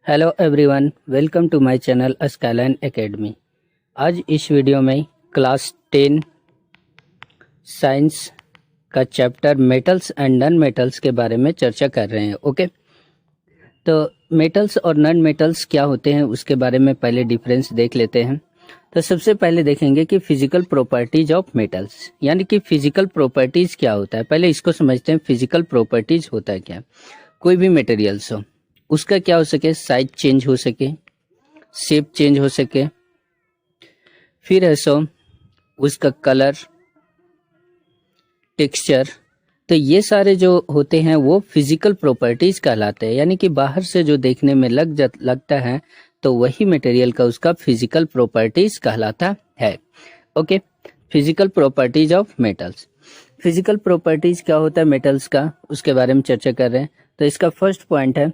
Hello everyone, welcome to my channel Skyline Academy. आज इस video में क्लास 10 साइंस का chapter metals and non metals के बारे में चर्चा कर रहे हैं। ओके, तो मेटल्स और नॉन मेटल्स क्या होते हैं उसके बारे में पहले डिफरेंस देख लेते हैं। तो सबसे पहले देखेंगे कि फिजिकल प्रॉपर्टीज ऑफ मेटल्स, यानी कि फिजिकल प्रॉपर्टीज क्या होता है। पहले इसको समझते हैं, फिजिकल प्रॉपर्टीज होता है क्या। कोई भी मटेरियल्स हो, उसका क्या हो सके, साइज चेंज हो सके, शेप चेंज हो सके, फिर है सो उसका कलर, टेक्सचर। तो ये सारे जो होते हैं वो फिजिकल प्रॉपर्टीज कहलाते हैं, यानी कि बाहर से जो देखने में लगता है तो वही मटेरियल का उसका फिजिकल प्रॉपर्टीज कहलाता है। Okay, physical properties of metals. Physical properties क्या होता है मेटल्स का, उसके बारे में चर्चा कर रहे हैं। तो इसका फर्स्ट पॉइंट है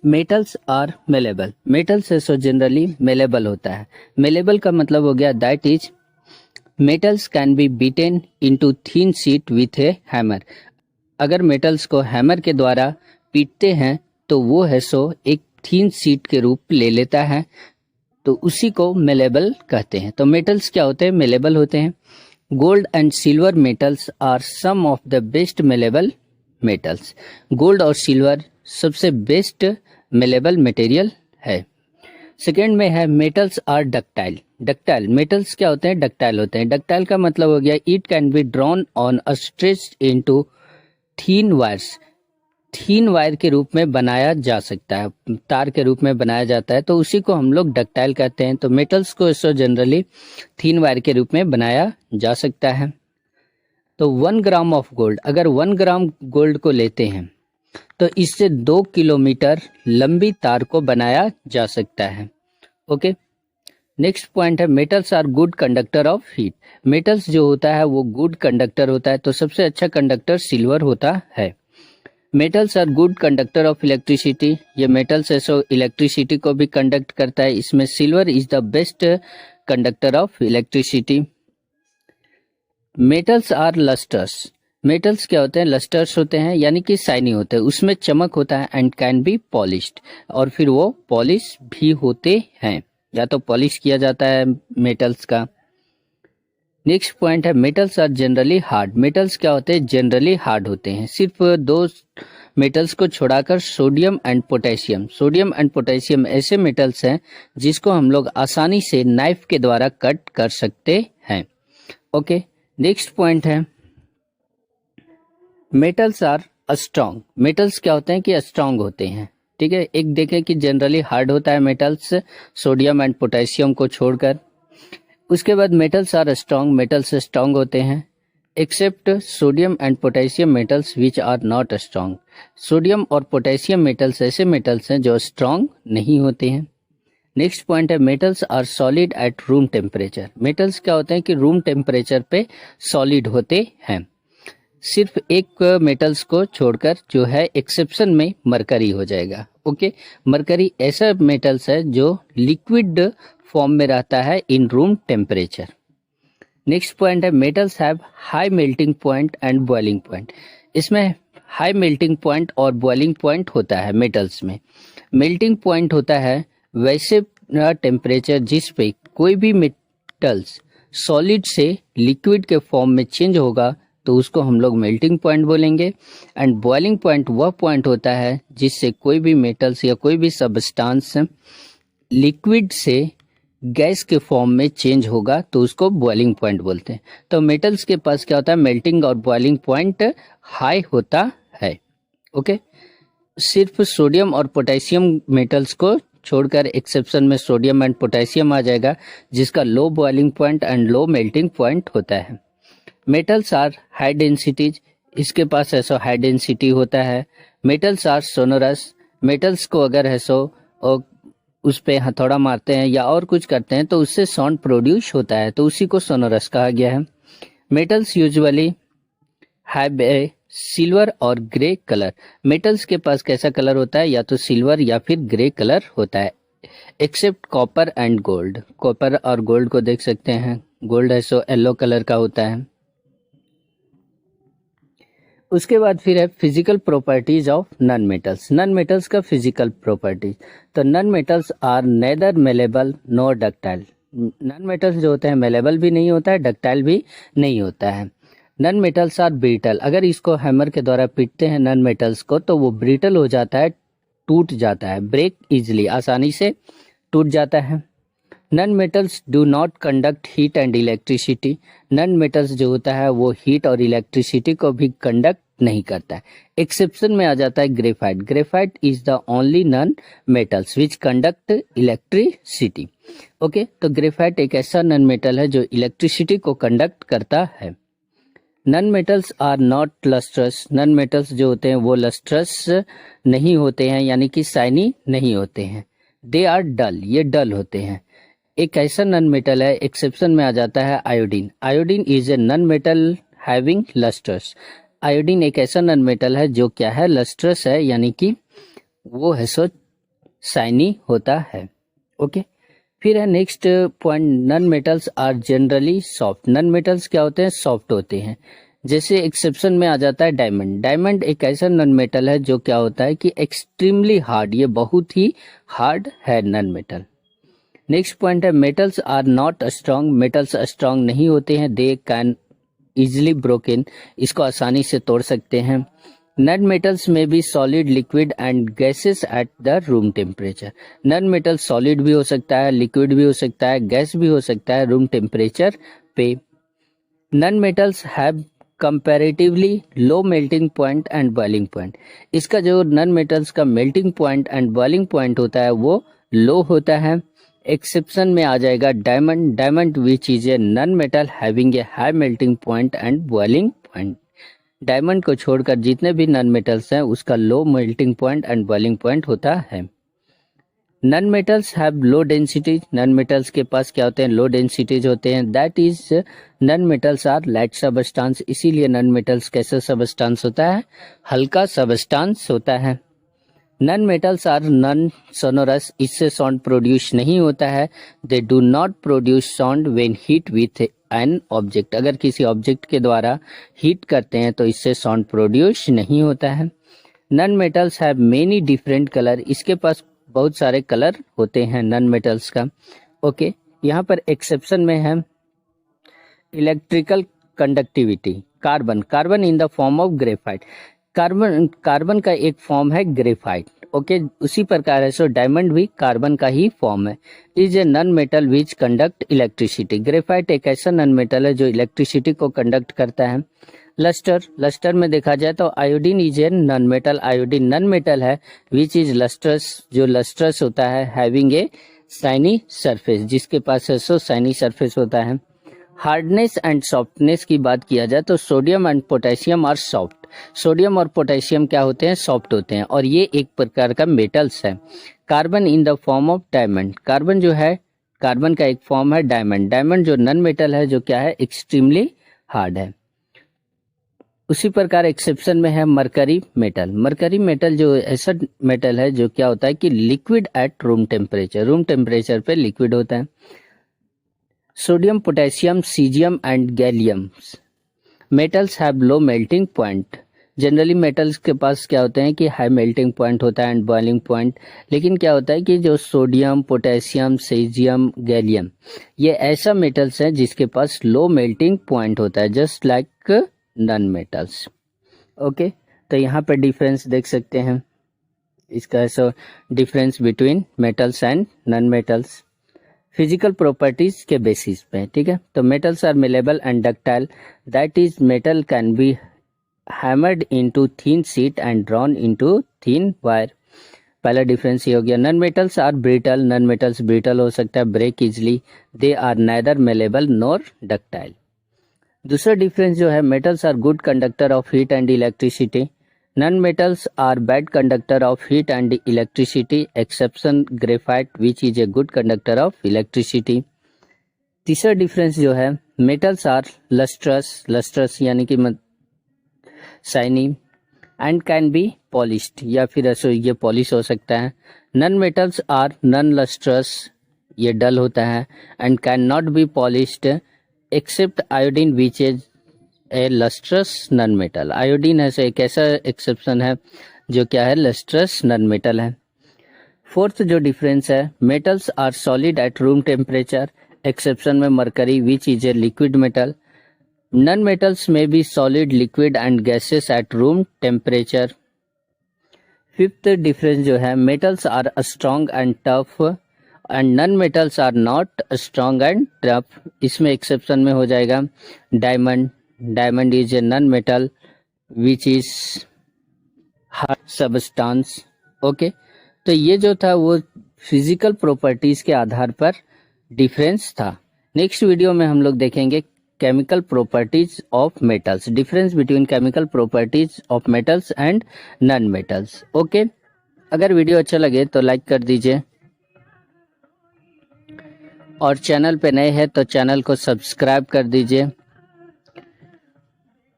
मेटल्स आर मेलेबल। मेटल्स है सो जनरली मेलेबल होता है। मेलेबल का मतलब हो गया that is metals can be beaten into thin sheet with A hammer. अगर मेटल्स को हैमर के द्वारा पीटते हैं तो वो है सो एक थिन शीट के रूप ले लेता है, तो उसी को मेलेबल कहते हैं। तो मेटल्स क्या होते हैं, मेलेबल होते हैं। Gold and silver metals are some of the best malleable metals. Gold और सिल्वर सबसे बेस्ट मेलेबल मटेरियल है। सेकेंड में है metals are ductile. Ductile metals क्या होते हैं, डक्टाइल होते हैं। डक्टाइल का मतलब हो गया it can be drawn on a stretched into thin wires. Thin wire के रूप में बनाया जा सकता है, तार के रूप में बनाया जाता है, तो उसी को हम लोग डक्टाइल कहते हैं। तो मेटल्स को इसको जनरली थीन वायर के रूप में बनाया जा सकता है। तो 1 ग्राम ऑफ गोल्ड, अगर 1 ग्राम गोल्ड को लेते हैं तो इससे 2 किलोमीटर लंबी तार को बनाया जा सकता है। ओके, नेक्स्ट पॉइंट है metals are good conductor of heat. Metals जो होता है वो गुड कंडक्टर होता है, तो सबसे अच्छा कंडक्टर सिल्वर होता है। Metals are good conductor of electricity. ये मेटल्स है सो इलेक्ट्रिसिटी को भी कंडक्ट करता है, इसमें silver is the best conductor of electricity. Metals are lustrous. Metals क्या होते हैं, लस्टर्स होते हैं, यानी कि शाइनी होते हैं, उसमें चमक होता है। एंड कैन बी पॉलिश्ड, और फिर वो पॉलिश भी होते हैं, या तो पॉलिश किया जाता है मेटल्स का। नेक्स्ट पॉइंट है metals are generally hard. Metals क्या होते हैं, जनरली हार्ड होते हैं। सिर्फ 2 मेटल्स को छोड़ाकर sodium and potassium. Sodium and potassium ऐसे मेटल्स हैं जिसको हम लोग आसानी से नाइफ के द्वारा कट कर सकते हैं। ओके, नेक्स्ट पॉइंट है मेटल्स आर स्ट्रॉन्ग। मेटल्स क्या होते हैं कि स्ट्रॉन्ग होते हैं। ठीक है, एक देखें कि जनरली हार्ड होता है मेटल्स, सोडियम एंड पोटेशियम को छोड़कर। उसके बाद metals are strong, metals strong होते हैं except sodium and potassium metals which are not strong. Sodium और पोटेशियम मेटल्स ऐसे मेटल्स हैं जो स्ट्रॉन्ग नहीं होते हैं। नेक्स्ट पॉइंट है metals are solid at room temperature. Metals क्या होते हैं कि रूम टेम्परेचर पे सॉलिड होते हैं। सिर्फ एक मेटल्स को छोड़कर जो है एक्सेप्शन में मरकरी हो जाएगा। ओके, मरकरी ऐसा मेटल्स है जो लिक्विड फॉर्म में रहता है in room temperature. Next point है metals have high melting point and boiling point. इसमें हाई मेल्टिंग पॉइंट और बॉइलिंग पॉइंट होता है मेटल्स में। मेल्टिंग पॉइंट होता है वैसे टेम्परेचर जिस पे कोई भी मेटल्स सॉलिड से लिक्विड के फॉर्म में चेंज होगा तो उसको हम लोग मेल्टिंग पॉइंट बोलेंगे। एंड बॉइलिंग पॉइंट वह पॉइंट होता है जिससे कोई भी मेटल्स या कोई भी सब्सटेंस लिक्विड से गैस के फॉर्म में चेंज होगा तो उसको बॉइलिंग पॉइंट बोलते हैं। तो मेटल्स के पास क्या होता है, मेल्टिंग और बॉइलिंग पॉइंट हाई होता है। ओके, सिर्फ सोडियम और पोटेशियम मेटल्स को छोड़कर एक्सेप्शन में सोडियम एंड पोटेशियम आ जाएगा जिसका low boiling point and low melting point होता है। Metals are high densities. इसके पास है सो हाई डेंसिटी होता है। Metals are sonorous. मेटल्स को अगर है सो और उस पे हथौड़ा मारते हैं या और कुछ करते हैं तो उससे साउंड प्रोड्यूस होता है, तो उसी को सोनोरस कहा गया है। Metals usually have a silver और ग्रे कलर। मेटल्स के पास कैसा कलर होता है, या तो सिल्वर या फिर ग्रे कलर होता है except copper and gold. Copper और गोल्ड को देख सकते हैं, गोल्ड है सो येलो कलर का होता है। उसके बाद फिर है physical properties of non metals. Non metals का फिजिकल प्रॉपर्टीज, तो non metals are neither malleable nor ductile. Non metals जो होते हैं मेलेबल भी नहीं होता है, डक्टाइल भी नहीं होता है। नॉन मेटल्स आर ब्रिटल, अगर इसको हैमर के द्वारा पीटते हैं नॉन मेटल्स को तो वो ब्रिटल हो जाता है, टूट जाता है, ब्रेक इजिली, आसानी से टूट जाता है। Non metals do not conduct heat and electricity. Non metals जो होता है वो हीट और इलेक्ट्रिसिटी को भी कंडक्ट नहीं करता है। एक्सेप्शन में आ जाता है graphite. Graphite is the only non metals which conduct electricity. Okay, तो ग्रेफाइट एक ऐसा नॉन मेटल है जो इलेक्ट्रिसिटी को कंडक्ट करता है। Non metals are not lustrous. Non metals जो होते हैं वो लस्ट्रस नहीं होते हैं, यानी कि शाइनी नहीं होते हैं। दे आर डल, ये डल होते हैं। एक ऐसा नॉन मेटल है, एक्सेप्शन में आ जाता है iodine. Iodine is a non metal having lustrous. Iodine एक ऐसा नॉन मेटल है जो क्या है, लस्ट्रस है, यानी कि वो है सो शाइनी होता है। ओके, फिर है next point, non metals are generally soft. Non metals क्या होते हैं, सॉफ्ट होते हैं। जैसे एक्सेप्शन में आ जाता है डायमंड। डायमंड एक ऐसा नॉन मेटल है जो क्या होता है कि एक्सट्रीमली हार्ड, ये बहुत ही हार्ड है नॉन मेटल। नेक्स्ट पॉइंट है metals are not strong. Metals strong नहीं होते हैं, दे कैन इजिली ब्रोकन, इसको आसानी से तोड़ सकते हैं। नॉन मेटल्स में भी solid, liquid and gases at the room temperature. Non metal solid भी हो सकता है, लिक्विड भी हो सकता है, गैस भी हो सकता है रूम टेम्परेचर पे। Non metals have comparatively low melting point and boiling point. इसका जो नॉन मेटल्स का melting point and boiling point होता है वो लो होता है। एक्सेप्शन में आ जाएगा diamond. Diamond which is a non metal having a high melting point and boiling point. Diamond को छोड़कर जितने भी नॉन मेटल्स हैं उसका low melting point and boiling point होता है। Non metals have low density. Non metals के पास क्या होते हैं, लो डेंसिटीज होते हैं। That is non metals are light substance. इसीलिए नॉन मेटल्स कैसा सबस्टांस होता है, हल्का सबस्टांस होता है। Non metals are non sonorous, इससे साउंड प्रोड्यूस नहीं होता है। They do not produce sound when heat with an object. अगर किसी ऑब्जेक्ट के द्वारा हीट करते हैं तो इससे साउंड प्रोड्यूस नहीं होता है। Non metals have many different colour, इसके पास बहुत सारे कलर होते हैं नॉन मेटल्स का। ओके, यहाँ पर एक्सेप्शन में है electrical conductivity. Carbon, carbon in the form of graphite. Carbon का एक फॉर्म है ग्रेफाइट। ओके, उसी प्रकार है सो डायमंड भी कार्बन का ही फॉर्म है। Is a non metal which conduct electricity. Graphite एक ऐसा नॉन मेटल है जो इलेक्ट्रिसिटी को कंडक्ट करता है। लस्टर, लस्टर में देखा जाए तो iodine is a non metal. Iodine non metal है विच इज लस्ट्रस, जो लस्ट्रस होता है, हैविंग ए शाइनी सरफेस, जिसके पास है सो शाइनी सरफेस होता है। हार्डनेस एंड सॉफ्टनेस की बात किया जाए तो sodium and potassium are soft. Sodium और पोटेशियम क्या होते हैं, सॉफ्ट होते हैं, और ये एक प्रकार का मेटल्स है। Carbon in the form of diamond. Carbon जो है, कार्बन का एक फॉर्म है डायमंड। डायमंड जो नॉन मेटल है, जो क्या है, एक्सट्रीमली हार्ड है। उसी प्रकार एक्सेप्शन में है मरकरी मेटल। मरकरी मेटल जो ऐसा मेटल है जो क्या होता है कि liquid at room temperature, room temperature पे लिक्विड होता है। Sodium, potassium, caesium and gallium metals have low melting point. Generally metals के पास क्या होते हैं कि हाई मेल्टिंग पॉइंट होता है एंड बॉइलिंग पॉइंट, लेकिन क्या होता है कि जो सोडियम, पोटेशियम, सीजियम, गैलियम, ये ऐसा मेटल्स है जिसके पास लो मेल्टिंग पॉइंट होता है, just like non metals. Okay, तो यहाँ पर डिफरेंस देख सकते हैं इसका, ऐसा difference between metals and non metals physical properties के बेसिस पे। ठीक है, तो metals are malleable and ductile, that is metal can be hammered into thin sheet and drawn into thin wire. पहला डिफरेंस ये हो गया। Non metals are brittle, non metals brittle हो सकता है, break easily, they are neither malleable nor ductile. दूसरा difference जो है, metals are good conductor of heat and electricity, non metals are bad conductor of heat and electricity, exception graphite which is a good conductor of electricity. तीसरा difference जो है, metals are lustrous, lustrous यानी कि shiny, and can be polished, या फिर ऐसे ये polish हो सकता है। Non metals are non lustrous, ये डल होता है, and can not B polished except iodine which is a lustrous non metal. Iodine है एक ऐसा एक्सेप्शन है जो क्या है, लस्ट्रस नॉन मेटल है। फोर्थ जो डिफरेंस है, metals are solid at room temperature, exception में mercury which is a liquid metal. Non metals में be solid, liquid and gases at room temperature. Fifth difference जो है, metals are strong and tough and non metals are not strong and tough. इसमें exception में हो जाएगा diamond. Diamond is a non metal which is hard substance. Okay, तो ये जो था वो फिजिकल प्रॉपर्टीज के आधार पर डिफरेंस था। नेक्स्ट वीडियो में हम लोग देखेंगे chemical properties of metals, difference between chemical properties of metals and non metals. Okay, अगर वीडियो अच्छा लगे तो लाइक कर दीजिए और चैनल पे नए हैं तो चैनल को सब्सक्राइब कर दीजिए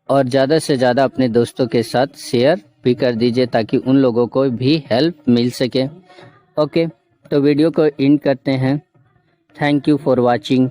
और ज़्यादा से ज़्यादा अपने दोस्तों के साथ शेयर भी कर दीजिए ताकि उन लोगों को भी हेल्प मिल सके। ओके, तो वीडियो को एंड करते हैं। Thank you for watching.